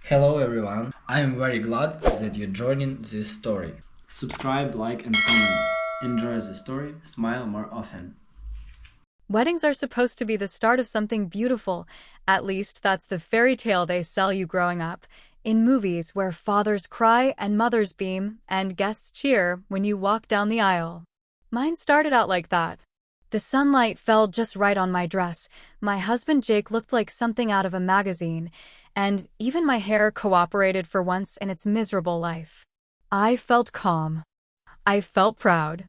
Hello everyone, I am very glad that you're joining this story. Subscribe, like, and comment. Enjoy the story, smile more often. Weddings are supposed to be the start of something beautiful. At least that's the fairy tale they sell you growing up. In movies where fathers cry and mothers beam and guests cheer when you walk down the aisle. Mine started out like that. The sunlight fell just right on my dress. My husband Jake looked like something out of a magazine, and even my hair cooperated for once in its miserable life. I felt calm. I felt proud.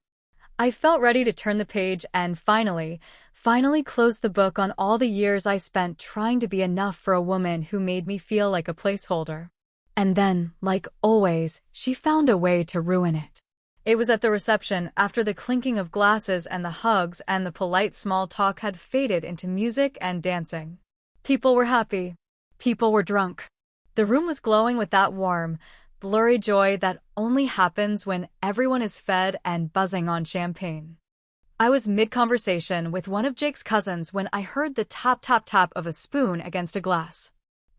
I felt ready to turn the page and finally close the book on all the years I spent trying to be enough for a woman who made me feel like a placeholder. And then, like always, she found a way to ruin it. It was at the reception, after the clinking of glasses and the hugs and the polite small talk had faded into music and dancing. People were happy. People were drunk. The room was glowing with that warm, blurry joy that only happens when everyone is fed and buzzing on champagne. I was mid-conversation with one of Jake's cousins when I heard the tap-tap-tap of a spoon against a glass.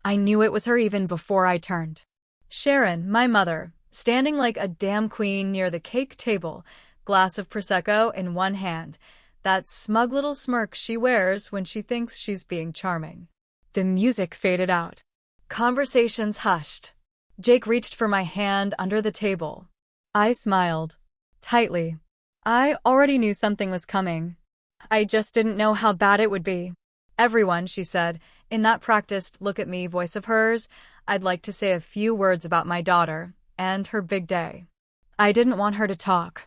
I knew it was her even before I turned. Sharon, my mother, standing like a damn queen near the cake table, glass of Prosecco in one hand, that smug little smirk she wears when she thinks she's being charming. The music faded out. Conversations hushed. Jake reached for my hand under the table. I smiled. Tightly. I already knew something was coming. I just didn't know how bad it would be. Everyone, she said, in that practiced look-at-me voice of hers, I'd like to say a few words about my daughter and her big day. I didn't want her to talk.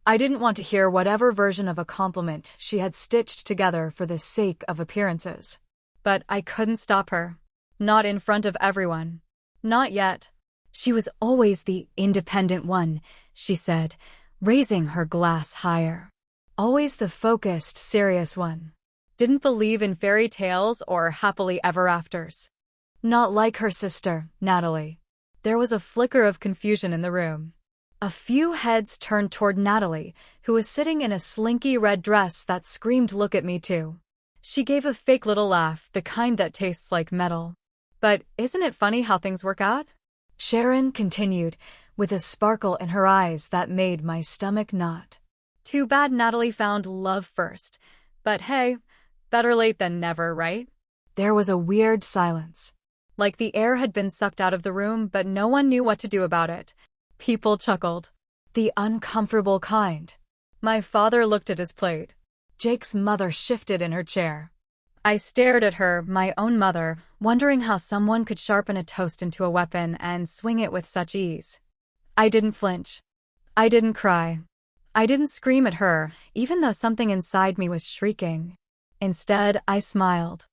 I didn't want to hear whatever version of a compliment she had stitched together for the sake of appearances. But I couldn't stop her. Not in front of everyone. Not yet. She was always the independent one, she said, raising her glass higher. Always the focused, serious one. Didn't believe in fairy tales or happily ever afters. Not like her sister, Natalie. There was a flicker of confusion in the room. A few heads turned toward Natalie, who was sitting in a slinky red dress that screamed, "Look at me too." She gave a fake little laugh, the kind that tastes like metal. But isn't it funny how things work out? Sharon continued, with a sparkle in her eyes that made my stomach knot. Too bad Natalie found love first. But hey, better late than never, right? There was a weird silence. Like the air had been sucked out of the room, but no one knew what to do about it. People chuckled. The uncomfortable kind. My father looked at his plate. Jake's mother shifted in her chair. I stared at her, my own mother, wondering how someone could sharpen a toast into a weapon and swing it with such ease. I didn't flinch. I didn't cry. I didn't scream at her, even though something inside me was shrieking. Instead, I smiled.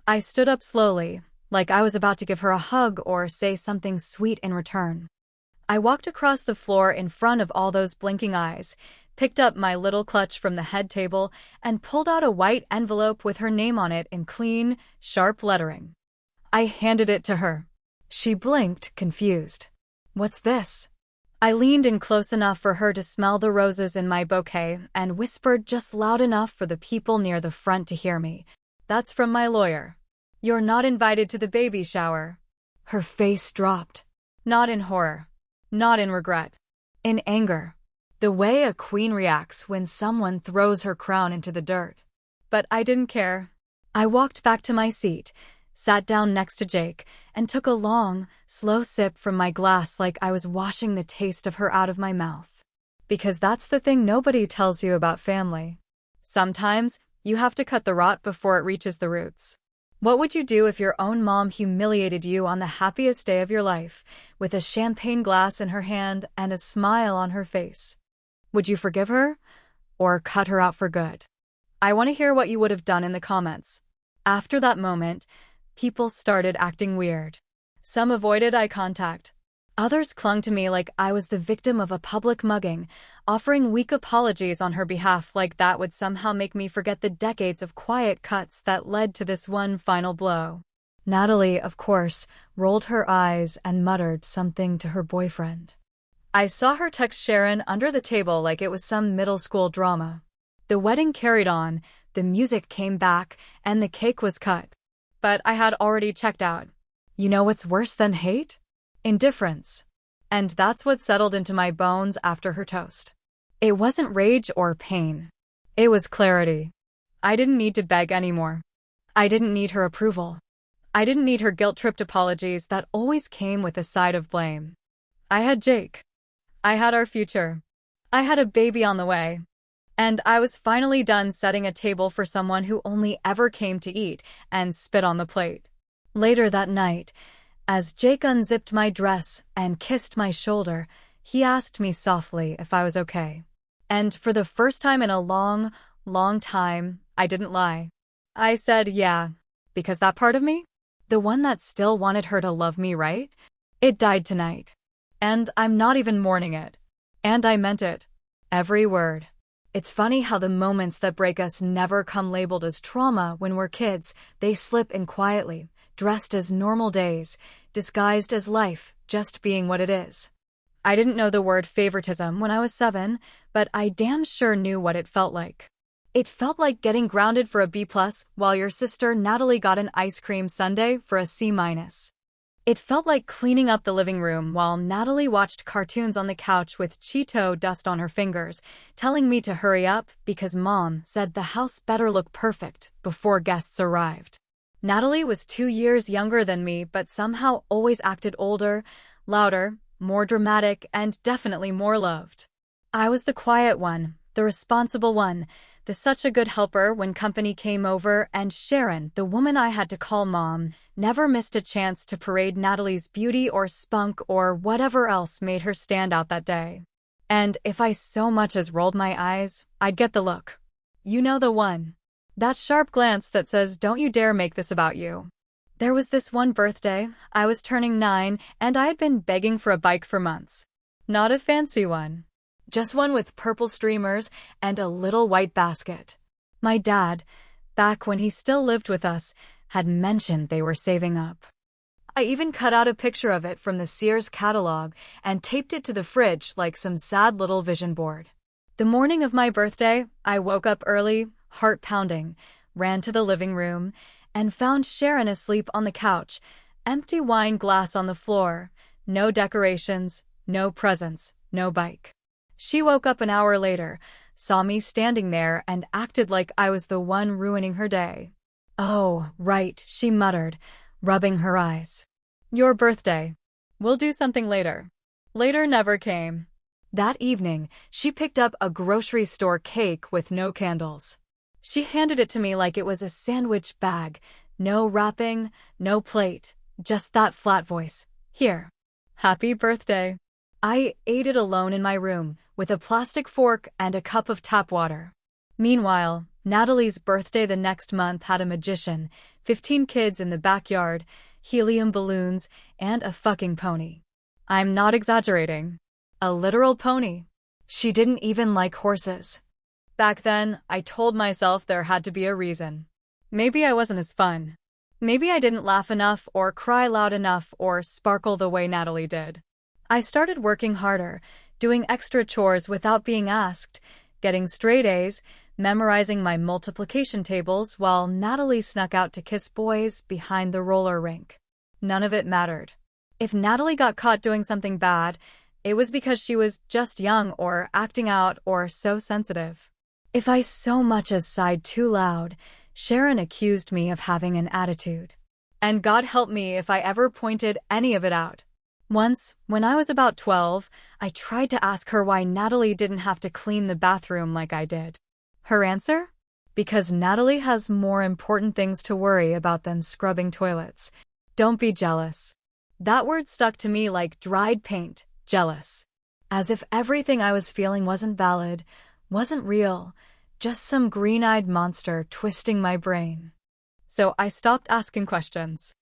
I stood up slowly, like I was about to give her a hug or say something sweet in return. I walked across the floor in front of all those blinking eyes, picked up my little clutch from the head table, and pulled out a white envelope with her name on it in clean, sharp lettering. I handed it to her. She blinked, confused. "What's this?" I leaned in close enough for her to smell the roses in my bouquet and whispered just loud enough for the people near the front to hear me. "That's from my lawyer. You're not invited to the baby shower." Her face dropped. Not in horror. Not in regret. In anger. The way a queen reacts when someone throws her crown into the dirt. But I didn't care. I walked back to my seat, sat down next to Jake, and took a long, slow sip from my glass like I was washing the taste of her out of my mouth. Because that's the thing nobody tells you about family. Sometimes, you have to cut the rot before it reaches the roots. What would you do if your own mom humiliated you on the happiest day of your life, with a champagne glass in her hand and a smile on her face? Would you forgive her? Or cut her out for good? I want to hear what you would have done in the comments. After that moment, people started acting weird. Some avoided eye contact. Others clung to me like I was the victim of a public mugging, offering weak apologies on her behalf like that would somehow make me forget the decades of quiet cuts that led to this one final blow. Natalie, of course, rolled her eyes and muttered something to her boyfriend. I saw her text Sharon under the table like it was some middle school drama. The wedding carried on, the music came back, and the cake was cut. But I had already checked out. You know what's worse than hate? Indifference. And that's what settled into my bones after her toast. It wasn't rage or pain. It was clarity. I didn't need to beg anymore. I didn't need her approval. I didn't need her guilt-tripped apologies that always came with a side of blame. I had Jake. I had our future. I had a baby on the way. And I was finally done setting a table for someone who only ever came to eat and spit on the plate. Later that night, as Jake unzipped my dress and kissed my shoulder, he asked me softly if I was okay. And for the first time in a long, long time, I didn't lie. I said yeah, because that part of me, the one that still wanted her to love me right, it died tonight. And I'm not even mourning it. And I meant it. Every word. It's funny how the moments that break us never come labeled as trauma when we're kids. They slip in quietly, dressed as normal days, disguised as life, just being what it is. I didn't know the word favoritism when I was 7, but I damn sure knew what it felt like. It felt like getting grounded for a B+ while your sister Natalie got an ice cream sundae for a C-. It felt like cleaning up the living room while Natalie watched cartoons on the couch with Cheeto dust on her fingers, telling me to hurry up because Mom said the house better look perfect before guests arrived. Natalie was 2 years younger than me, but somehow always acted older, louder, more dramatic, and definitely more loved. I was the quiet one, the responsible one, the such a good helper when company came over, and Sharon, the woman I had to call Mom, never missed a chance to parade Natalie's beauty or spunk or whatever else made her stand out that day. And if I so much as rolled my eyes, I'd get the look. You know the one. That sharp glance that says, "Don't you dare make this about you." There was this one birthday, I was turning 9, and I had been begging for a bike for months. Not a fancy one. Just one with purple streamers and a little white basket. My dad, back when he still lived with us, had mentioned they were saving up. I even cut out a picture of it from the Sears catalog and taped it to the fridge like some sad little vision board. The morning of my birthday, I woke up early, heart pounding, ran to the living room, and found Sharon asleep on the couch, empty wine glass on the floor, no decorations, no presents, no bike. She woke up an hour later, saw me standing there, and acted like I was the one ruining her day. "Oh, right," she muttered, rubbing her eyes. "Your birthday. We'll do something later." Later never came. That evening, she picked up a grocery store cake with no candles. She handed it to me like it was a sandwich bag. No wrapping, no plate, just that flat voice. "Here. Happy birthday." I ate it alone in my room, with a plastic fork and a cup of tap water. Meanwhile, Natalie's birthday the next month had a magician, 15 kids in the backyard, helium balloons, and a fucking pony. I'm not exaggerating. A literal pony. She didn't even like horses. Back then, I told myself there had to be a reason. Maybe I wasn't as fun. Maybe I didn't laugh enough or cry loud enough or sparkle the way Natalie did. I started working harder, doing extra chores without being asked, getting straight A's, memorizing my multiplication tables while Natalie snuck out to kiss boys behind the roller rink. None of it mattered. If Natalie got caught doing something bad, it was because she was just young or acting out or so sensitive. If I so much as sighed too loud, Sharon accused me of having an attitude. And God help me if I ever pointed any of it out. Once, when I was about 12, I tried to ask her why Natalie didn't have to clean the bathroom like I did. Her answer? Because Natalie has more important things to worry about than scrubbing toilets. Don't be jealous. That word stuck to me like dried paint, jealous. As if everything I was feeling wasn't valid, wasn't real, just some green-eyed monster twisting my brain. So I stopped asking questions.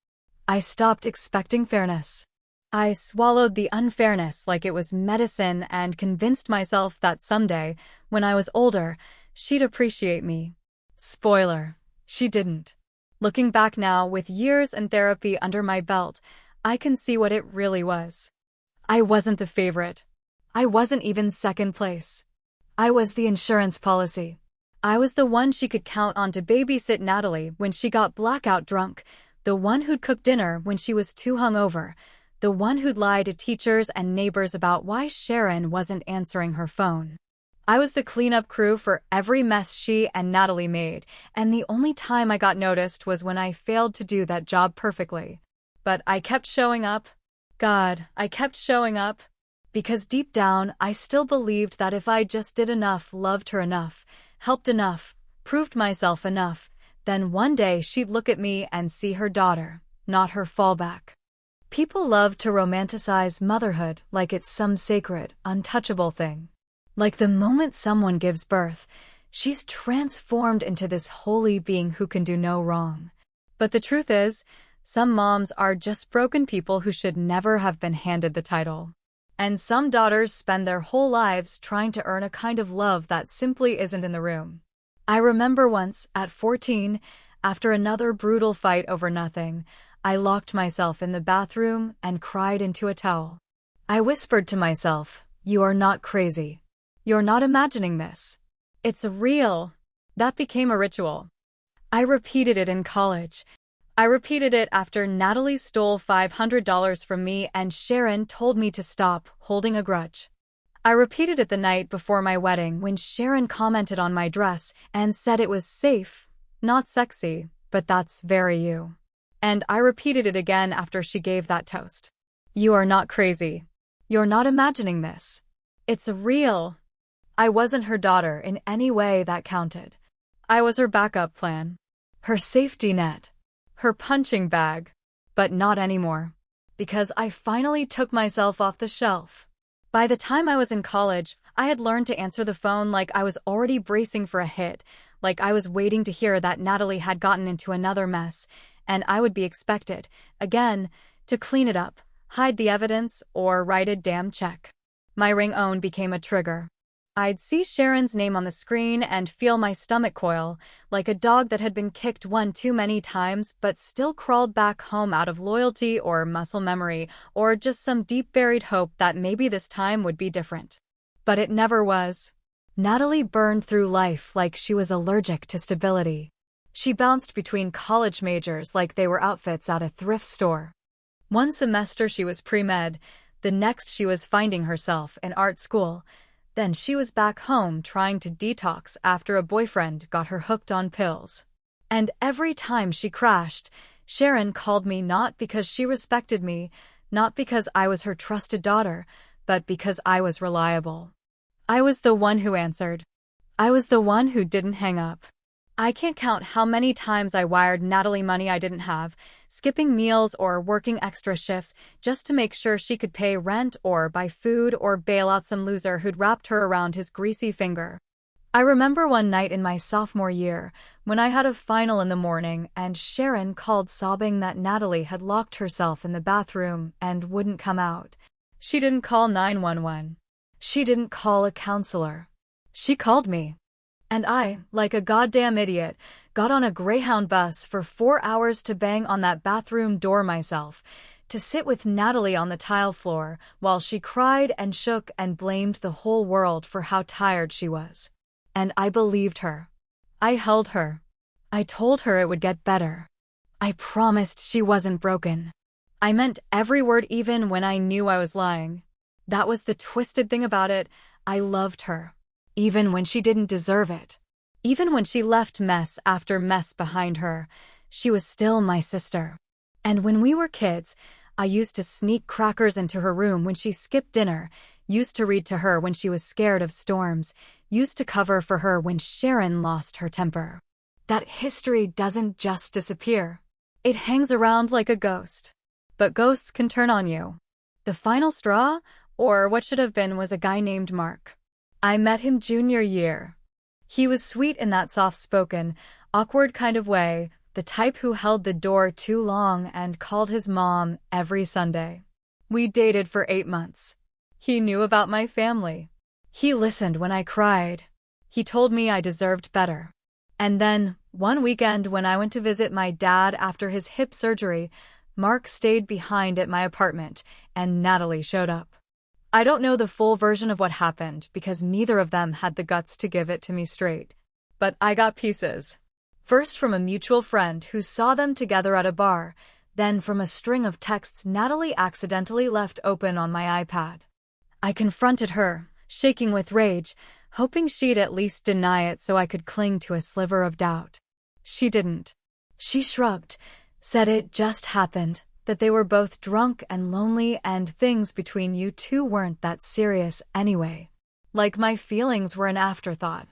I stopped expecting fairness. I swallowed the unfairness like it was medicine and convinced myself that someday, when I was older, she'd appreciate me. Spoiler, she didn't. Looking back now, with years and therapy under my belt, I can see what it really was. I wasn't the favorite. I wasn't even second place. I was the insurance policy. I was the one she could count on to babysit Natalie when she got blackout drunk, The one who'd cook dinner when she was too hungover. The one who'd lie to teachers and neighbors about why Sharon wasn't answering her phone. I was the cleanup crew for every mess she and Natalie made, and the only time I got noticed was when I failed to do that job perfectly. But I kept showing up. God, I kept showing up. Because deep down, I still believed that if I just did enough, loved her enough, helped enough, proved myself enough, then one day she'd look at me and see her daughter, not her fallback. People love to romanticize motherhood like it's some sacred, untouchable thing. Like the moment someone gives birth, she's transformed into this holy being who can do no wrong. But the truth is, some moms are just broken people who should never have been handed the title. And some daughters spend their whole lives trying to earn a kind of love that simply isn't in the room. I remember once, at 14, after another brutal fight over nothing, I locked myself in the bathroom and cried into a towel. I whispered to myself, "You are not crazy. You're not imagining this. It's real." That became a ritual. I repeated it in college. I repeated it after Natalie stole $500 from me and Sharon told me to stop holding a grudge. I repeated it the night before my wedding when Sharon commented on my dress and said it was safe, not sexy, but that's very you. And I repeated it again after she gave that toast. You are not crazy. You're not imagining this. It's real. I wasn't her daughter in any way that counted. I was her backup plan, her safety net, her punching bag. But not anymore. Because I finally took myself off the shelf. By the time I was in college, I had learned to answer the phone like I was already bracing for a hit, like I was waiting to hear that Natalie had gotten into another mess, and I would be expected, again, to clean it up, hide the evidence, or write a damn check. My ring-own became a trigger. I'd see Sharon's name on the screen and feel my stomach coil, like a dog that had been kicked one too many times but still crawled back home out of loyalty or muscle memory, or just some deep-buried hope that maybe this time would be different. But it never was. Natalie burned through life like she was allergic to stability. She bounced between college majors like they were outfits at a thrift store. One semester she was pre-med, the next she was finding herself in art school. Then she was back home trying to detox after a boyfriend got her hooked on pills. And every time she crashed, Sharon called me not because she respected me, not because I was her trusted daughter, but because I was reliable. I was the one who answered. I was the one who didn't hang up. I can't count how many times I wired Natalie money I didn't have, skipping meals or working extra shifts just to make sure she could pay rent or buy food or bail out some loser who'd wrapped her around his greasy finger. I remember one night in my sophomore year when I had a final in the morning and Sharon called sobbing that Natalie had locked herself in the bathroom and wouldn't come out. She didn't call 911. She didn't call a counselor. She called me. And I, like a goddamn idiot, got on a Greyhound bus for 4 hours to bang on that bathroom door myself, to sit with Natalie on the tile floor while she cried and shook and blamed the whole world for how tired she was. And I believed her. I held her. I told her it would get better. I promised she wasn't broken. I meant every word even when I knew I was lying. That was the twisted thing about it. I loved her. Even when she didn't deserve it. Even when she left mess after mess behind her, she was still my sister. And when we were kids, I used to sneak crackers into her room when she skipped dinner, used to read to her when she was scared of storms, used to cover for her when Sharon lost her temper. That history doesn't just disappear. It hangs around like a ghost. But ghosts can turn on you. The final straw, or what should have been, was a guy named Mark. I met him junior year. He was sweet in that soft-spoken, awkward kind of way, the type who held the door too long and called his mom every Sunday. We dated for 8 months. He knew about my family. He listened when I cried. He told me I deserved better. And then, one weekend when I went to visit my dad after his hip surgery, Mark stayed behind at my apartment, and Natalie showed up. I don't know the full version of what happened because neither of them had the guts to give it to me straight. But I got pieces. First from a mutual friend who saw them together at a bar, then from a string of texts Natalie accidentally left open on my iPad. I confronted her, shaking with rage, hoping she'd at least deny it so I could cling to a sliver of doubt. She didn't. She shrugged, said it just happened, that they were both drunk and lonely and things between you two weren't that serious anyway. Like my feelings were an afterthought.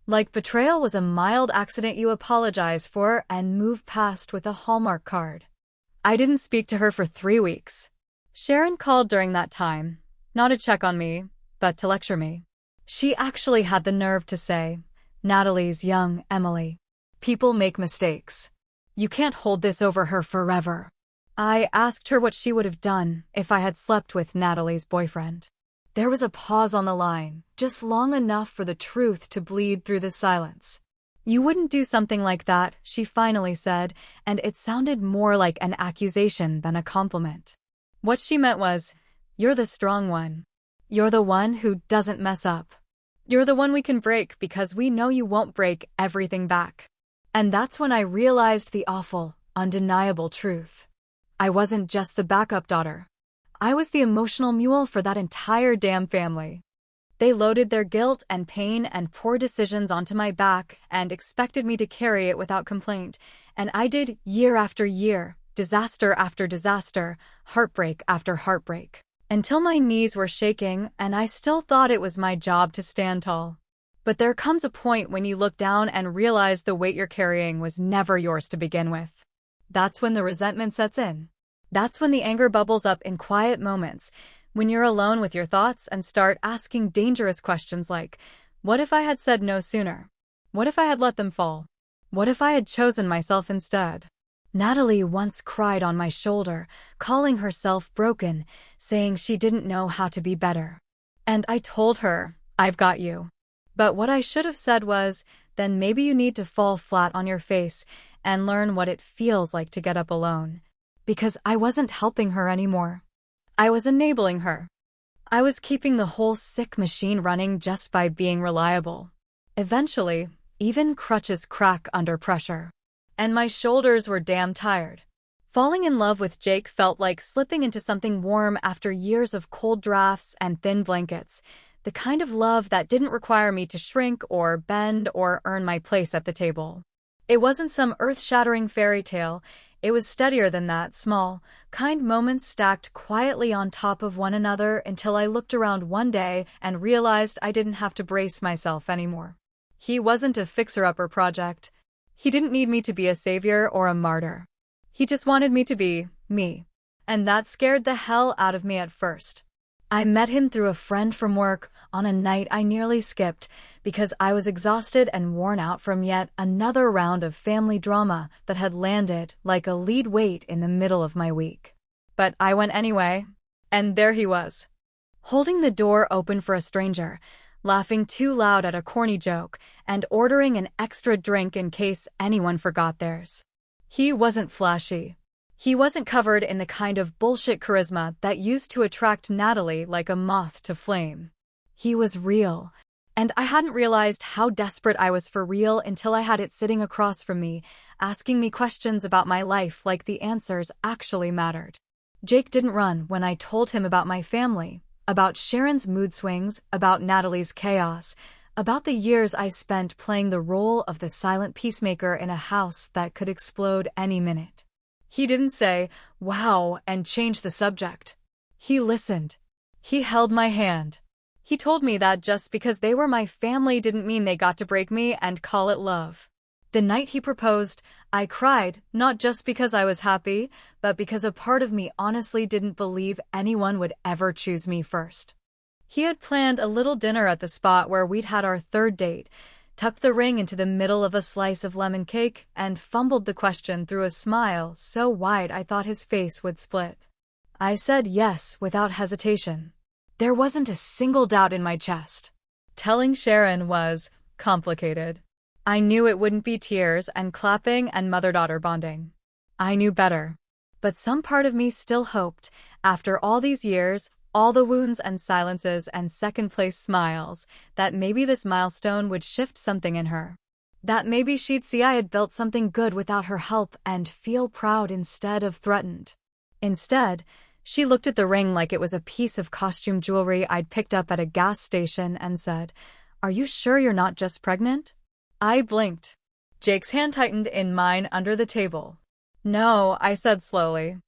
Like betrayal was a mild accident you apologize for and move past with a Hallmark card. I didn't speak to her for 3 weeks. Sharon called during that time, not to check on me, but to lecture me. She actually had the nerve to say, "Natalie's young, Emily. People make mistakes. You can't hold this over her forever." I asked her what she would have done if I had slept with Natalie's boyfriend. There was a pause on the line, just long enough for the truth to bleed through the silence. "You wouldn't do something like that," she finally said, and it sounded more like an accusation than a compliment. What she meant was, "You're the strong one. You're the one who doesn't mess up. You're the one we can break because we know you won't break everything back." And that's when I realized the awful, undeniable truth. I wasn't just the backup daughter. I was the emotional mule for that entire damn family. They loaded their guilt and pain and poor decisions onto my back and expected me to carry it without complaint, and I did year after year, disaster after disaster, heartbreak after heartbreak, until my knees were shaking and I still thought it was my job to stand tall. But there comes a point when you look down and realize the weight you're carrying was never yours to begin with. That's when the resentment sets in. That's when the anger bubbles up in quiet moments, when you're alone with your thoughts and start asking dangerous questions like, what if I had said no sooner? What if I had let them fall? What if I had chosen myself instead? Natalie once cried on my shoulder, calling herself broken, saying she didn't know how to be better. And I told her, "I've got you." But what I should have said was, then maybe you need to fall flat on your face and learn what it feels like to get up alone. Because I wasn't helping her anymore. I was enabling her. I was keeping the whole sick machine running just by being reliable. Eventually, even crutches crack under pressure. And my shoulders were damn tired. Falling in love with Jake felt like slipping into something warm after years of cold drafts and thin blankets. The kind of love that didn't require me to shrink or bend or earn my place at the table. It wasn't some earth-shattering fairy tale. It was steadier than that, small, kind moments stacked quietly on top of one another until I looked around one day and realized I didn't have to brace myself anymore. He wasn't a fixer-upper project. He didn't need me to be a savior or a martyr. He just wanted me to be me. And that scared the hell out of me at first. I met him through a friend from work on a night I nearly skipped because I was exhausted and worn out from yet another round of family drama that had landed like a lead weight in the middle of my week. But I went anyway, and there he was, holding the door open for a stranger, laughing too loud at a corny joke, and ordering an extra drink in case anyone forgot theirs. He wasn't flashy. He wasn't covered in the kind of bullshit charisma that used to attract Natalie like a moth to flame. He was real, and I hadn't realized how desperate I was for real until I had it sitting across from me, asking me questions about my life like the answers actually mattered. Jake didn't run when I told him about my family, about Sharon's mood swings, about Natalie's chaos, about the years I spent playing the role of the silent peacemaker in a house that could explode any minute. He didn't say, "Wow," and change the subject. He listened. He held my hand. He told me that just because they were my family didn't mean they got to break me and call it love. The night he proposed, I cried, not just because I was happy, but because a part of me honestly didn't believe anyone would ever choose me first. He had planned a little dinner at the spot where we'd had our third date, tucked the ring into the middle of a slice of lemon cake, and fumbled the question through a smile so wide I thought his face would split. I said yes without hesitation. There wasn't a single doubt in my chest. Telling Sharon was complicated. I knew it wouldn't be tears and clapping and mother-daughter bonding. I knew better. But some part of me still hoped, after all these years, all the wounds and silences and second-place smiles, that maybe this milestone would shift something in her. That maybe she'd see I had built something good without her help and feel proud instead of threatened. Instead, she looked at the ring like it was a piece of costume jewelry I'd picked up at a gas station and said, "Are you sure you're not just pregnant?" I blinked. Jake's hand tightened in mine under the table. "No," I said slowly.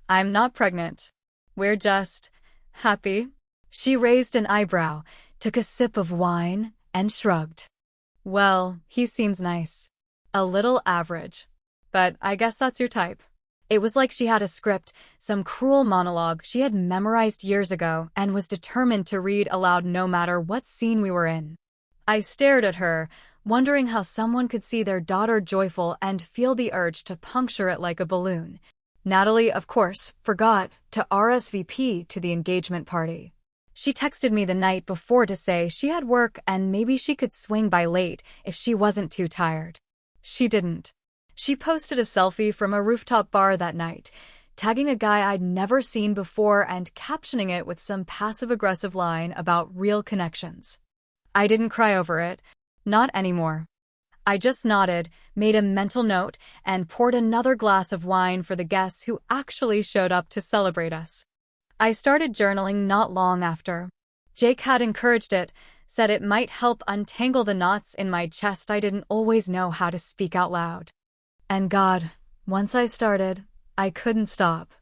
"I'm not pregnant. We're just happy." She raised an eyebrow, took a sip of wine, and shrugged. "Well, he seems nice. A little average. But I guess that's your type." It was like she had a script, some cruel monologue she had memorized years ago and was determined to read aloud no matter what scene we were in. I stared at her, wondering how someone could see their daughter joyful and feel the urge to puncture it like a balloon. Natalie, of course, forgot to RSVP to the engagement party. She texted me the night before to say she had work and maybe she could swing by late if she wasn't too tired. She didn't. She posted a selfie from a rooftop bar that night, tagging a guy I'd never seen before and captioning it with some passive-aggressive line about real connections. I didn't cry over it. Not anymore. I just nodded, made a mental note, and poured another glass of wine for the guests who actually showed up to celebrate us. I started journaling not long after. Jake had encouraged it, said it might help untangle the knots in my chest I didn't always know how to speak out loud. And God, once I started, I couldn't stop.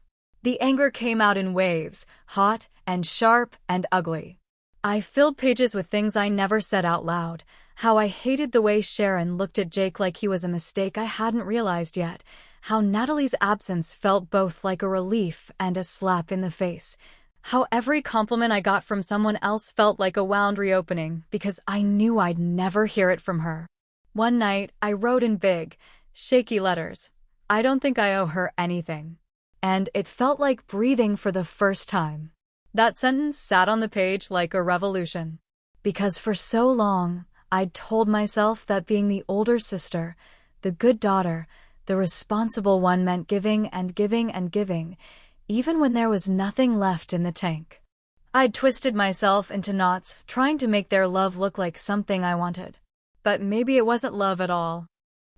The anger came out in waves, hot and sharp and ugly. I filled pages with things I never said out loud, how I hated the way Sharon looked at Jake like he was a mistake I hadn't realized yet, how Natalie's absence felt both like a relief and a slap in the face, how every compliment I got from someone else felt like a wound reopening because I knew I'd never hear it from her. One night, I wrote in big, shaky letters, "I don't think I owe her anything." And it felt like breathing for the first time. That sentence sat on the page like a revolution. Because for so long, I'd told myself that being the older sister, the good daughter, the responsible one meant giving and giving and giving, even when there was nothing left in the tank. I'd twisted myself into knots, trying to make their love look like something I wanted. But maybe it wasn't love at all.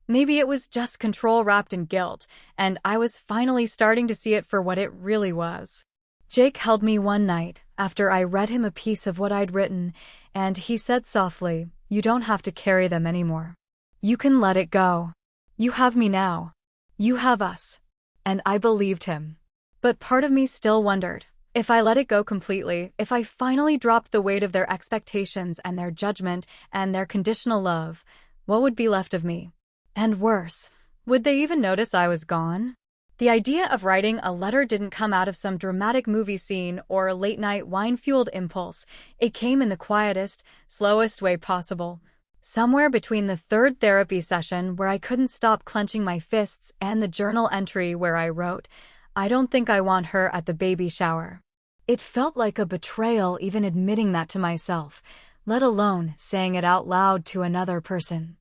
Maybe it was just control wrapped in guilt, and I was finally starting to see it for what it really was. Jake held me one night after I read him a piece of what I'd written, and he said softly, "You don't have to carry them anymore. You can let it go. You have me now. You have us." And I believed him. But part of me still wondered, if I let it go completely, if I finally dropped the weight of their expectations and their judgment and their conditional love, what would be left of me? And worse, would they even notice I was gone? The idea of writing a letter didn't come out of some dramatic movie scene or a late-night wine-fueled impulse. It came in the quietest, slowest way possible. Somewhere between the third therapy session where I couldn't stop clenching my fists and the journal entry where I wrote, "I don't think I want her at the baby shower." It felt like a betrayal even admitting that to myself, let alone saying it out loud to another person.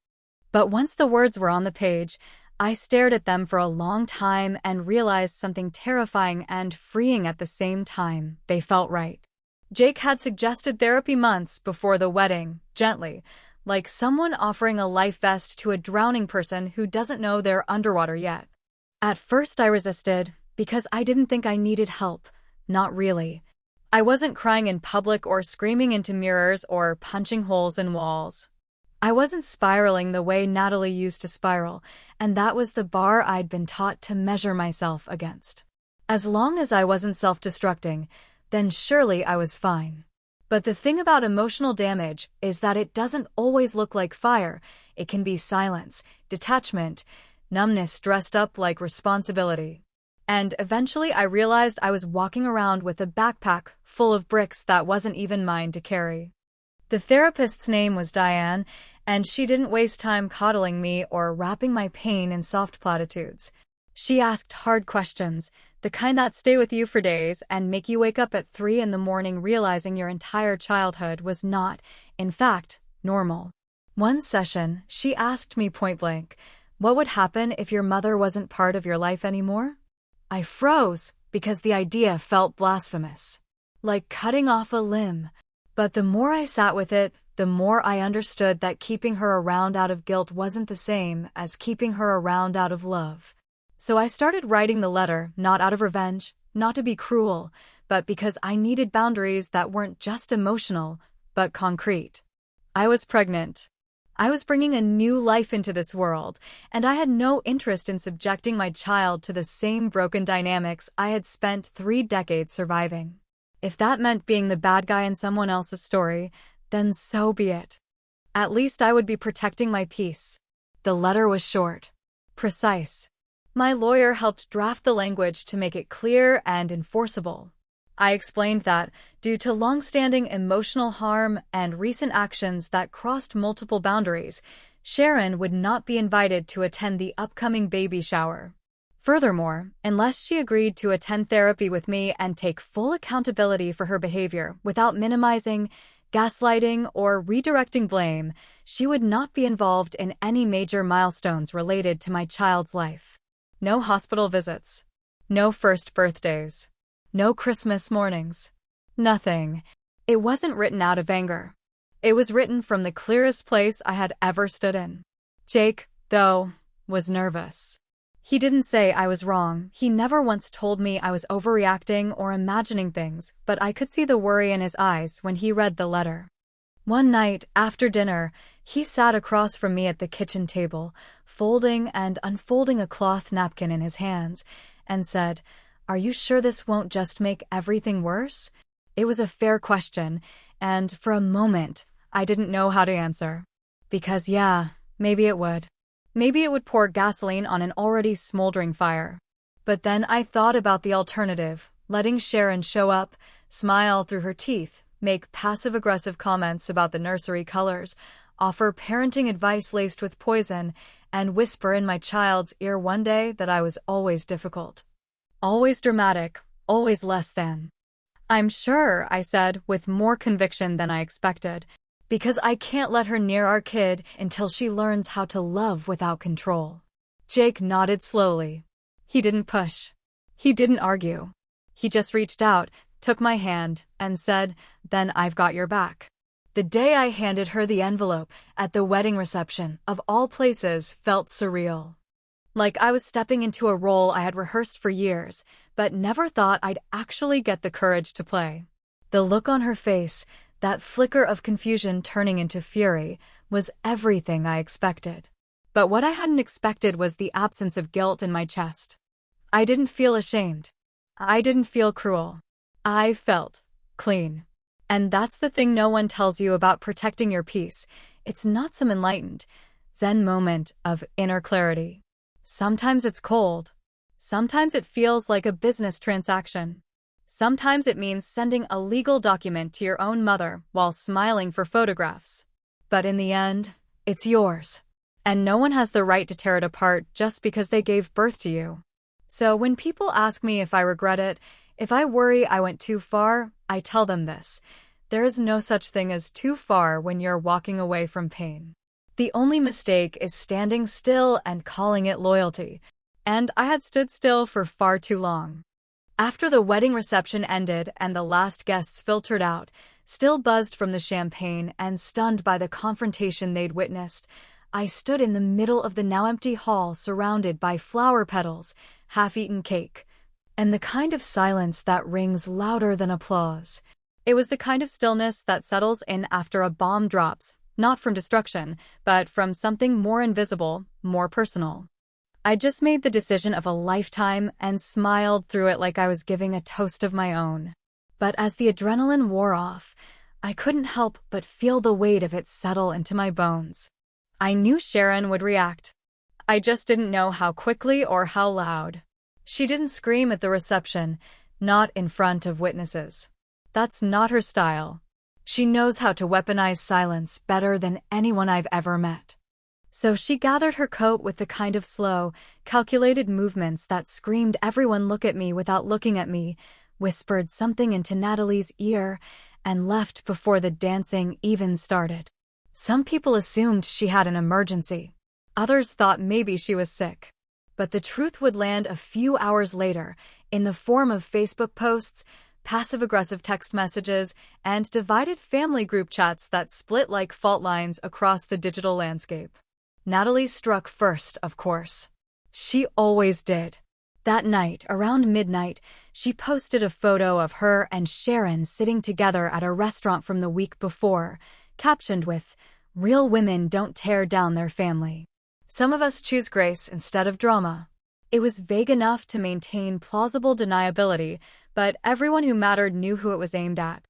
But once the words were on the page, I stared at them for a long time and realized something terrifying and freeing at the same time. They felt right. Jake had suggested therapy months before the wedding, gently, like someone offering a life vest to a drowning person who doesn't know they're underwater yet. At first I resisted, because I didn't think I needed help. Not really. I wasn't crying in public or screaming into mirrors or punching holes in walls. I wasn't spiraling the way Natalie used to spiral, and that was the bar I'd been taught to measure myself against. As long as I wasn't self-destructing, then surely I was fine. But the thing about emotional damage is that it doesn't always look like fire. It can be silence, detachment, numbness dressed up like responsibility. And eventually I realized I was walking around with a backpack full of bricks that wasn't even mine to carry. The therapist's name was Diane, and she didn't waste time coddling me or wrapping my pain in soft platitudes. She asked hard questions, the kind that stay with you for days and make you wake up at 3 in the morning realizing your entire childhood was not, in fact, normal. One session, she asked me point blank, "What would happen if your mother wasn't part of your life anymore?" I froze because the idea felt blasphemous. Like cutting off a limb. But the more I sat with it, the more I understood that keeping her around out of guilt wasn't the same as keeping her around out of love. So I started writing the letter, not out of revenge, not to be cruel, but because I needed boundaries that weren't just emotional, but concrete. I was pregnant. I was bringing a new life into this world, and I had no interest in subjecting my child to the same broken dynamics I had spent 3 decades surviving. If that meant being the bad guy in someone else's story, then so be it. At least I would be protecting my peace. The letter was short, precise. My lawyer helped draft the language to make it clear and enforceable. I explained that, due to long-standing emotional harm and recent actions that crossed multiple boundaries, Sharon would not be invited to attend the upcoming baby shower. Furthermore, unless she agreed to attend therapy with me and take full accountability for her behavior without minimizing, gaslighting, or redirecting blame, she would not be involved in any major milestones related to my child's life. No hospital visits. No first birthdays. No Christmas mornings. Nothing. It wasn't written out of anger. It was written from the clearest place I had ever stood in. Jake, though, was nervous. He didn't say I was wrong. He never once told me I was overreacting or imagining things, but I could see the worry in his eyes when he read the letter. One night, after dinner, he sat across from me at the kitchen table, folding and unfolding a cloth napkin in his hands, and said, "Are you sure this won't just make everything worse?" It was a fair question, and for a moment, I didn't know how to answer. Because yeah, maybe it would. Maybe it would pour gasoline on an already smoldering fire. But then I thought about the alternative, letting Sharon show up, smile through her teeth, make passive-aggressive comments about the nursery colors, offer parenting advice laced with poison, and whisper in my child's ear one day that I was always difficult. Always dramatic, always less than. "I'm sure," I said, with more conviction than I expected, "because I can't let her near our kid until she learns how to love without control." Jake nodded slowly. He didn't push. He didn't argue. He just reached out, took my hand, and said, "Then I've got your back." The day I handed her the envelope at the wedding reception, of all places, felt surreal. Like I was stepping into a role I had rehearsed for years, but never thought I'd actually get the courage to play. The look on her face, that flicker of confusion turning into fury, was everything I expected. But what I hadn't expected was the absence of guilt in my chest. I didn't feel ashamed. I didn't feel cruel. I felt clean. And that's the thing no one tells you about protecting your peace. It's not some enlightened, zen moment of inner clarity. Sometimes it's cold. Sometimes it feels like a business transaction. Sometimes it means sending a legal document to your own mother while smiling for photographs. But in the end, it's yours. And no one has the right to tear it apart just because they gave birth to you. So when people ask me if I regret it, if I worry I went too far, I tell them this: there is no such thing as too far when you're walking away from pain. The only mistake is standing still and calling it loyalty. And I had stood still for far too long. After the wedding reception ended and the last guests filtered out, still buzzed from the champagne and stunned by the confrontation they'd witnessed, I stood in the middle of the now empty hall surrounded by flower petals, half-eaten cake, and the kind of silence that rings louder than applause. It was the kind of stillness that settles in after a bomb drops, not from destruction, but from something more invisible, more personal. I just made the decision of a lifetime and smiled through it like I was giving a toast of my own. But as the adrenaline wore off, I couldn't help but feel the weight of it settle into my bones. I knew Sharon would react. I just didn't know how quickly or how loud. She didn't scream at the reception, not in front of witnesses. That's not her style. She knows how to weaponize silence better than anyone I've ever met. So she gathered her coat with the kind of slow, calculated movements that screamed "Everyone look at me" without looking at me, whispered something into Natalie's ear, and left before the dancing even started. Some people assumed she had an emergency. Others thought maybe she was sick. But the truth would land a few hours later, in the form of Facebook posts, passive-aggressive text messages, and divided family group chats that split like fault lines across the digital landscape. Natalie struck first, of course. She always did. That night, around midnight, she posted a photo of her and Sharon sitting together at a restaurant from the week before, captioned with, "Real women don't tear down their family. Some of us choose grace instead of drama." It was vague enough to maintain plausible deniability, but everyone who mattered knew who it was aimed at.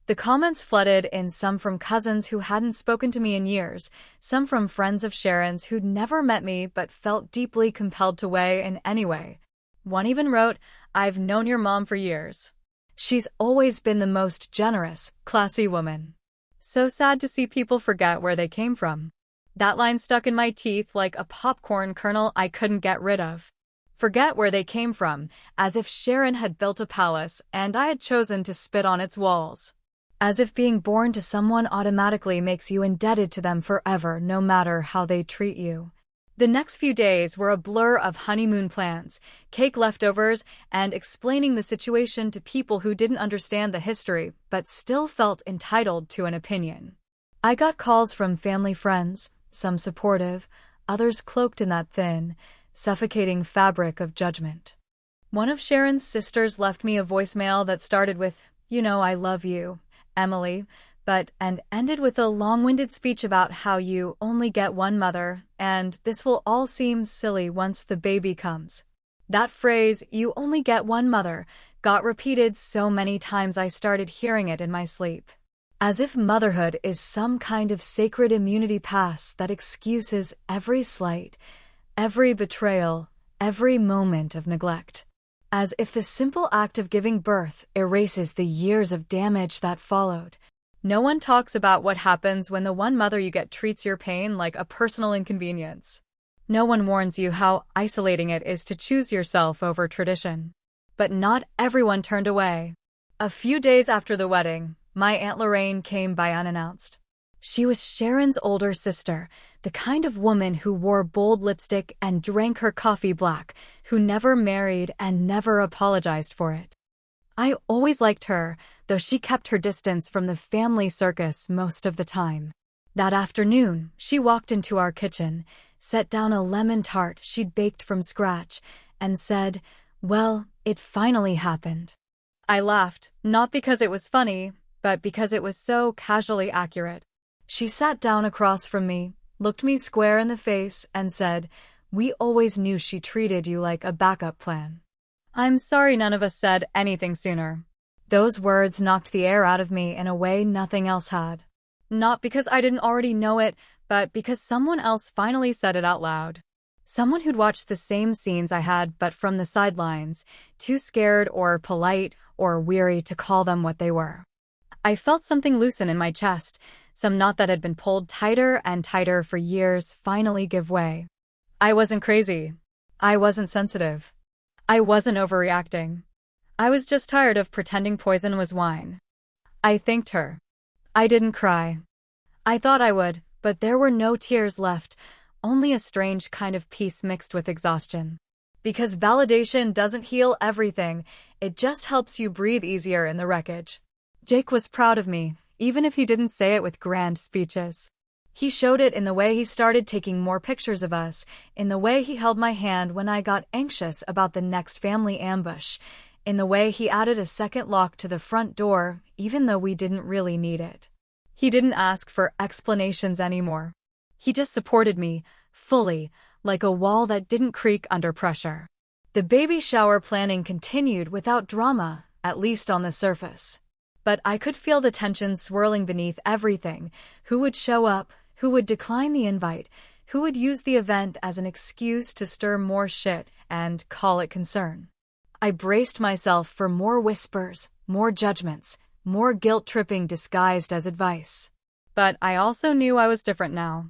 The comments flooded in, some from cousins who hadn't spoken to me in years, some from friends of Sharon's who'd never met me but felt deeply compelled to weigh in anyway. One even wrote, "I've known your mom for years. She's always been the most generous, classy woman." So sad to see people forget where they came from. That line stuck in my teeth like a popcorn kernel I couldn't get rid of. Forget where they came from, as if Sharon had built a palace and I had chosen to spit on its walls. As if being born to someone automatically makes you indebted to them forever, no matter how they treat you. The next few days were a blur of honeymoon plans, cake leftovers, and explaining the situation to people who didn't understand the history but still felt entitled to an opinion. I got calls from family friends, some supportive, others cloaked in that thin, suffocating fabric of judgment. One of Sharon's sisters left me a voicemail that started with, "You know I love you, Emily," and ended with a long-winded speech about how you only get one mother, and this will all seem silly once the baby comes. That phrase, "you only get one mother," got repeated so many times I started hearing it in my sleep. As if motherhood is some kind of sacred immunity pass that excuses every slight, every betrayal, every moment of neglect. As if the simple act of giving birth erases the years of damage that followed. No one talks about what happens when the one mother you get treats your pain like a personal inconvenience. No one warns you how isolating it is to choose yourself over tradition. But not everyone turned away. A few days after the wedding, my Aunt Lorraine came by unannounced. She was Sharon's older sister, the kind of woman who wore bold lipstick and drank her coffee black, who never married and never apologized for it. I always liked her, though she kept her distance from the family circus most of the time. That afternoon, she walked into our kitchen, set down a lemon tart she'd baked from scratch, and said, "Well, it finally happened." I laughed, not because it was funny, but because it was so casually accurate. She sat down across from me, looked me square in the face, and said, "We always knew she treated you like a backup plan." I'm sorry none of us said anything sooner. Those words knocked the air out of me in a way nothing else had. Not because I didn't already know it, but because someone else finally said it out loud. Someone who'd watched the same scenes I had but from the sidelines, too scared or polite or weary to call them what they were. I felt something loosen in my chest, some knot that had been pulled tighter and tighter for years finally give way. I wasn't crazy. I wasn't sensitive. I wasn't overreacting. I was just tired of pretending poison was wine. I thanked her. I didn't cry. I thought I would, but there were no tears left, only a strange kind of peace mixed with exhaustion. Because validation doesn't heal everything, it just helps you breathe easier in the wreckage. Jake was proud of me, even if he didn't say it with grand speeches. He showed it in the way he started taking more pictures of us, in the way he held my hand when I got anxious about the next family ambush, in the way he added a second lock to the front door, even though we didn't really need it. He didn't ask for explanations anymore. He just supported me, fully, like a wall that didn't creak under pressure. The baby shower planning continued without drama, at least on the surface. But I could feel the tension swirling beneath everything. Who would show up? Who would decline the invite? Who would use the event as an excuse to stir more shit and call it concern? I braced myself for more whispers, more judgments, more guilt-tripping disguised as advice. But I also knew I was different now.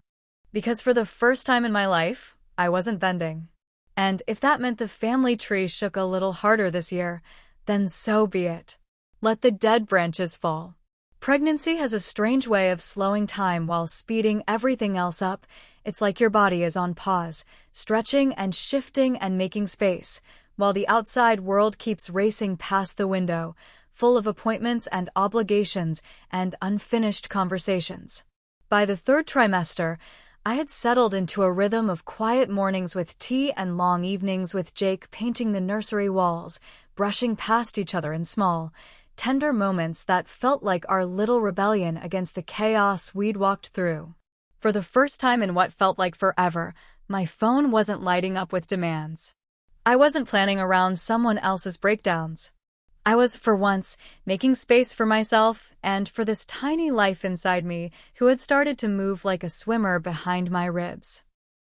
Because for the first time in my life, I wasn't bending. And if that meant the family tree shook a little harder this year, then so be it. Let the dead branches fall. Pregnancy has a strange way of slowing time while speeding everything else up. It's like your body is on pause, stretching and shifting and making space, while the outside world keeps racing past the window, full of appointments and obligations and unfinished conversations. By the third trimester, I had settled into a rhythm of quiet mornings with tea and long evenings with Jake painting the nursery walls, brushing past each other in small, tender moments that felt like our little rebellion against the chaos we'd walked through. For the first time in what felt like forever, my phone wasn't lighting up with demands. I wasn't planning around someone else's breakdowns. I was, for once, making space for myself and for this tiny life inside me who had started to move like a swimmer behind my ribs.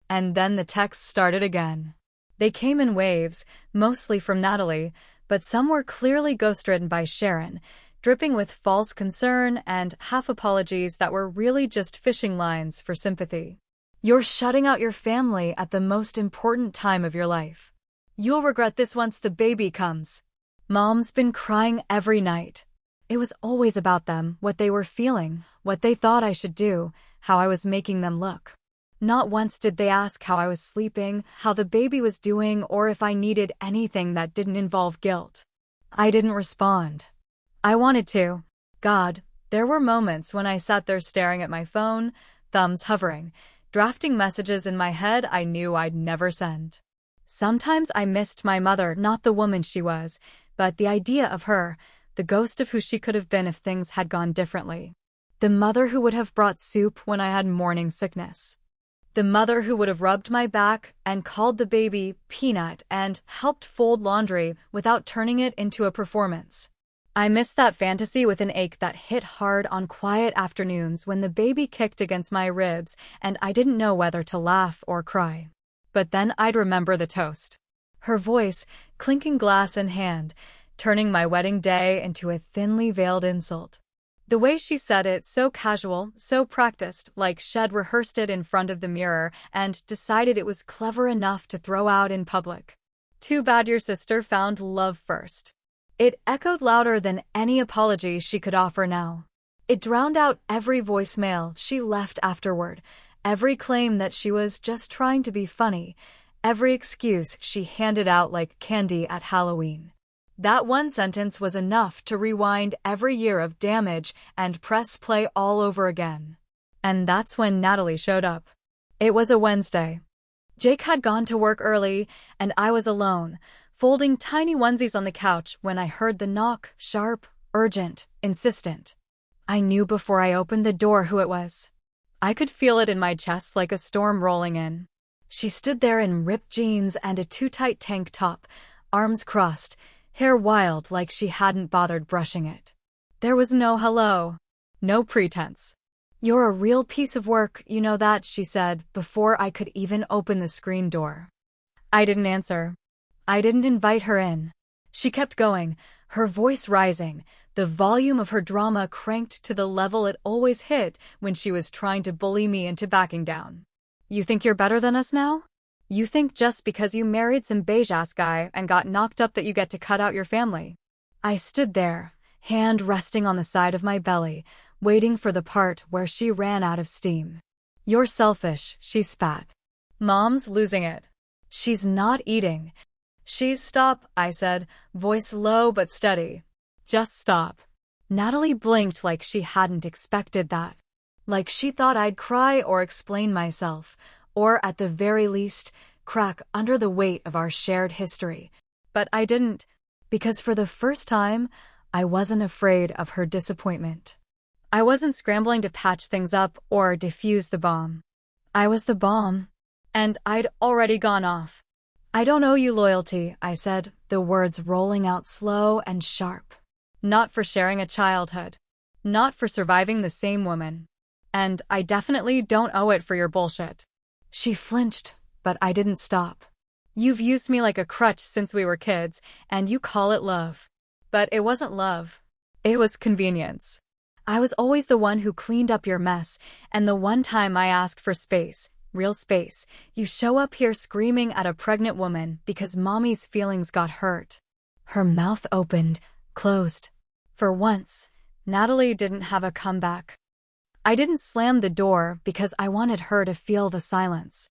And then the texts started again. They came in waves, mostly from Natalie, but some were clearly ghostwritten by Sharon, dripping with false concern and half-apologies that were really just fishing lines for sympathy. You're shutting out your family at the most important time of your life. You'll regret this once the baby comes. Mom's been crying every night. It was always about them, what they were feeling, what they thought I should do, how I was making them look. Not once did they ask how I was sleeping, how the baby was doing, or if I needed anything that didn't involve guilt. I didn't respond. I wanted to. God, there were moments when I sat there staring at my phone, thumbs hovering, drafting messages in my head I knew I'd never send. Sometimes I missed my mother, not the woman she was, but the idea of her, the ghost of who she could have been if things had gone differently. The mother who would have brought soup when I had morning sickness. The mother who would have rubbed my back and called the baby Peanut and helped fold laundry without turning it into a performance. I missed that fantasy with an ache that hit hard on quiet afternoons when the baby kicked against my ribs and I didn't know whether to laugh or cry. But then I'd remember the toast. Her voice, clinking glass in hand, turning my wedding day into a thinly veiled insult. The way she said it, so casual, so practiced, like she'd rehearsed it in front of the mirror and decided it was clever enough to throw out in public. Too bad your sister found love first. It echoed louder than any apology she could offer now. It drowned out every voicemail she left afterward, every claim that she was just trying to be funny, every excuse she handed out like candy at Halloween. That one sentence was enough to rewind every year of damage and press play all over again. And that's when Natalie showed up. It was a Wednesday. Jake had gone to work early, and I was alone, folding tiny onesies on the couch when I heard the knock, sharp, urgent, insistent. I knew before I opened the door who it was. I could feel it in my chest like a storm rolling in. She stood there in ripped jeans and a too-tight tank top, arms crossed, hair wild like she hadn't bothered brushing it. There was no hello. No pretense. You're a real piece of work, you know that, she said, before I could even open the screen door. I didn't answer. I didn't invite her in. She kept going, her voice rising, the volume of her drama cranked to the level it always hit when she was trying to bully me into backing down. You think you're better than us now? You think just because you married some beige-ass guy and got knocked up that you get to cut out your family? I stood there, hand resting on the side of my belly, waiting for the part where she ran out of steam. You're selfish, she spat. Mom's losing it. She's not eating. Stop, I said, voice low but steady. Just stop. Natalie blinked like she hadn't expected that. Like she thought I'd cry or explain myself, or at the very least, crack under the weight of our shared history. But I didn't, because for the first time, I wasn't afraid of her disappointment. I wasn't scrambling to patch things up or defuse the bomb. I was the bomb, and I'd already gone off. I don't owe you loyalty, I said, the words rolling out slow and sharp. Not for sharing a childhood. Not for surviving the same woman. And I definitely don't owe it for your bullshit. She flinched, but I didn't stop. You've used me like a crutch since we were kids, and you call it love. But it wasn't love. It was convenience. I was always the one who cleaned up your mess, and the one time I asked for space, real space, you show up here screaming at a pregnant woman because mommy's feelings got hurt. Her mouth opened, closed. For once, Natalie didn't have a comeback. I didn't slam the door because I wanted her to feel the silence.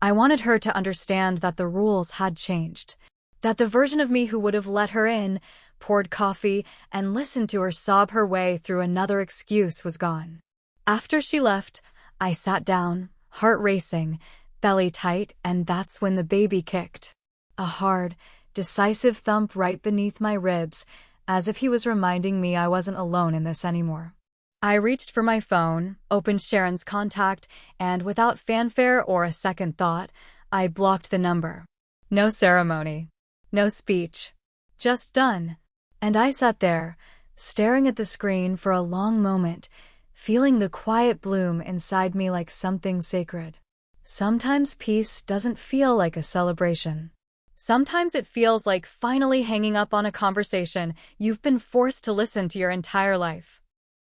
I wanted her to understand that the rules had changed, that the version of me who would have let her in, poured coffee, and listened to her sob her way through another excuse was gone. After she left, I sat down, heart racing, belly tight, and that's when the baby kicked. A hard, decisive thump right beneath my ribs, as if he was reminding me I wasn't alone in this anymore. I reached for my phone, opened Sharon's contact, and without fanfare or a second thought, I blocked the number. No ceremony. No speech. Just done. And I sat there, staring at the screen for a long moment, feeling the quiet bloom inside me like something sacred. Sometimes peace doesn't feel like a celebration. Sometimes it feels like finally hanging up on a conversation you've been forced to listen to your entire life.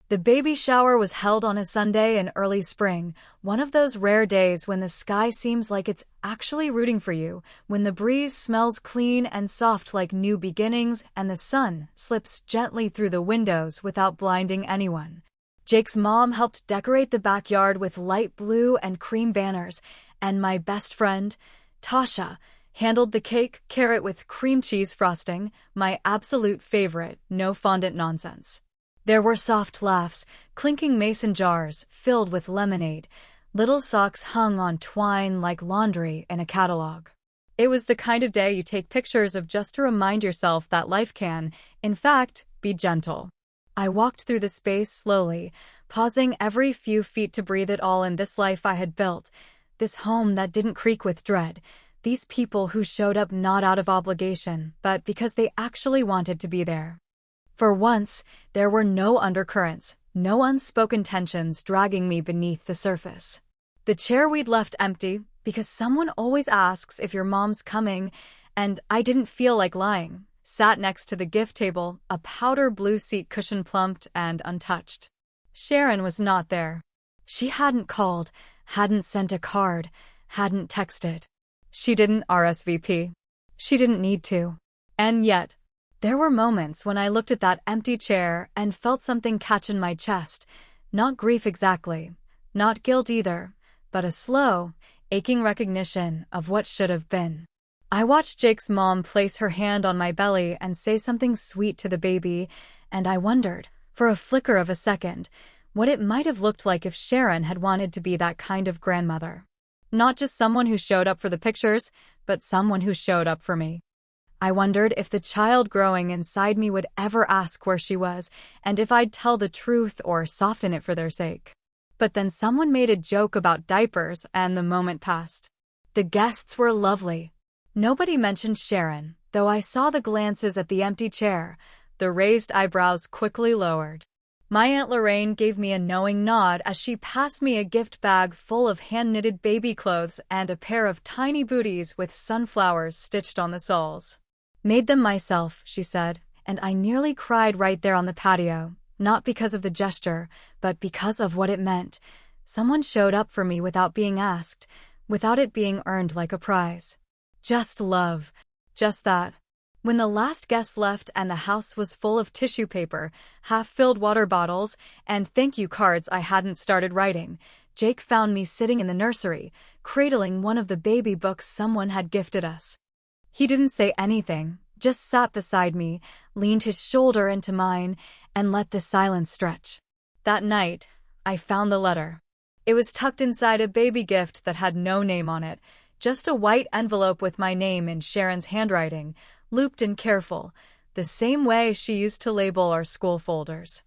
The baby shower was held on a Sunday in early spring, one of those rare days when the sky seems like it's actually rooting for you, when the breeze smells clean and soft like new beginnings and the sun slips gently through the windows without blinding anyone. Jake's mom helped decorate the backyard with light blue and cream banners, and my best friend, Tasha, handled the cake carrot with cream cheese frosting, my absolute favorite, no fondant nonsense. There were soft laughs, clinking mason jars filled with lemonade, little socks hung on twine like laundry in a catalog. It was the kind of day you take pictures of just to remind yourself that life can, in fact, be gentle. I walked through the space slowly, pausing every few feet to breathe it all in. This life I had built, this home that didn't creak with dread, these people who showed up not out of obligation, but because they actually wanted to be there. For once, there were no undercurrents, no unspoken tensions dragging me beneath the surface. The chair we'd left empty, because someone always asks if your mom's coming, and I didn't feel like lying, sat next to the gift table, a powder blue seat cushion plumped and untouched. Sharon was not there. She hadn't called, hadn't sent a card, hadn't texted. She didn't RSVP. She didn't need to. And yet, there were moments when I looked at that empty chair and felt something catch in my chest. Not grief exactly, not guilt either, but a slow, aching recognition of what should have been. I watched Jake's mom place her hand on my belly and say something sweet to the baby, and I wondered, for a flicker of a second, what it might have looked like if Sharon had wanted to be that kind of grandmother. Not just someone who showed up for the pictures, but someone who showed up for me. I wondered if the child growing inside me would ever ask where she was, and if I'd tell the truth or soften it for their sake. But then someone made a joke about diapers, and the moment passed. The guests were lovely. Nobody mentioned Sharon, though I saw the glances at the empty chair, the raised eyebrows quickly lowered. My Aunt Lorraine gave me a knowing nod as she passed me a gift bag full of hand-knitted baby clothes and a pair of tiny booties with sunflowers stitched on the soles. Made them myself, she said, and I nearly cried right there on the patio, not because of the gesture, but because of what it meant. Someone showed up for me without being asked, without it being earned like a prize. Just love. Just that. When the last guest left and the house was full of tissue paper, half-filled water bottles, and thank you cards I hadn't started writing, Jake found me sitting in the nursery, cradling one of the baby books someone had gifted us. He didn't say anything, just sat beside me, leaned his shoulder into mine, and let the silence stretch. That night, I found the letter. It was tucked inside a baby gift that had no name on it, just a white envelope with my name in Sharon's handwriting, looped and careful, the same way she used to label our school folders.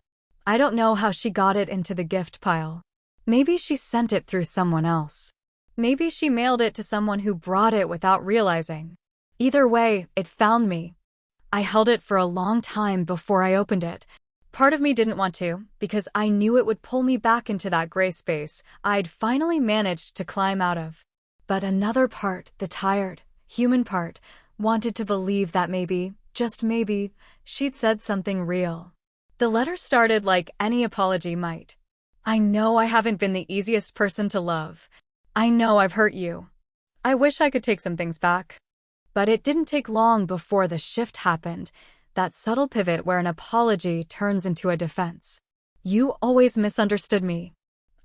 I don't know how she got it into the gift pile. Maybe she sent it through someone else. Maybe she mailed it to someone who brought it without realizing. Either way, it found me. I held it for a long time before I opened it. Part of me didn't want to, because I knew it would pull me back into that gray space I'd finally managed to climb out of. But another part, the tired, human part, wanted to believe that maybe, just maybe, she'd said something real. The letter started like any apology might. I know I haven't been the easiest person to love. I know I've hurt you. I wish I could take some things back. But it didn't take long before the shift happened, that subtle pivot where an apology turns into a defense. You always misunderstood me.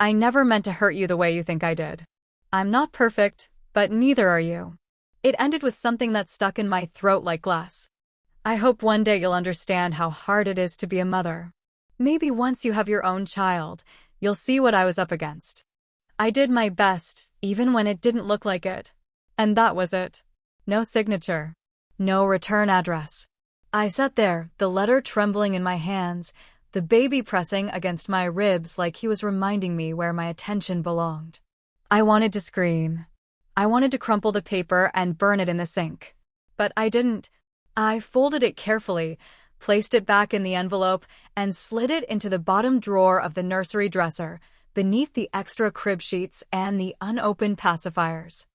I never meant to hurt you the way you think I did. I'm not perfect, but neither are you. It ended with something that stuck in my throat like glass. I hope one day you'll understand how hard it is to be a mother. Maybe once you have your own child, you'll see what I was up against. I did my best, even when it didn't look like it. And that was it. No signature. No return address. I sat there, the letter trembling in my hands, the baby pressing against my ribs like he was reminding me where my attention belonged. I wanted to scream. I wanted to crumple the paper and burn it in the sink. But I didn't. I folded it carefully, placed it back in the envelope, and slid it into the bottom drawer of the nursery dresser, beneath the extra crib sheets and the unopened pacifiers.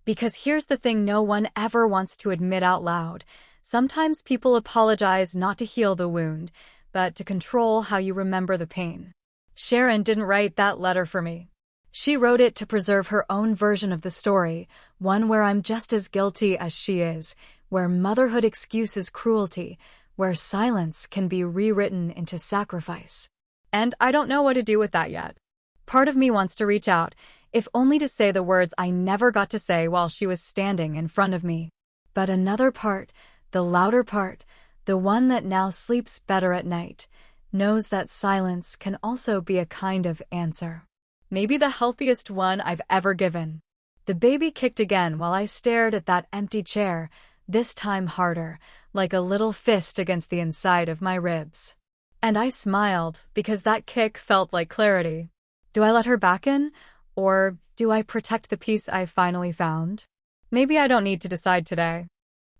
Because here's the thing no one ever wants to admit out loud. Sometimes people apologize not to heal the wound, but to control how you remember the pain. Sharon didn't write that letter for me. She wrote it to preserve her own version of the story, one where I'm just as guilty as she is, where motherhood excuses cruelty, where silence can be rewritten into sacrifice. And I don't know what to do with that yet. Part of me wants to reach out, if only to say the words I never got to say while she was standing in front of me. But another part, the louder part, the one that now sleeps better at night, knows that silence can also be a kind of answer. Maybe the healthiest one I've ever given. The baby kicked again while I stared at that empty chair, this time harder, like a little fist against the inside of my ribs. And I smiled, because that kick felt like clarity. Do I let her back in, or do I protect the peace I finally found? Maybe I don't need to decide today.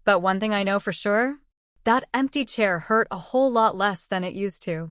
But one thing I know for sure, that empty chair hurt a whole lot less than it used to.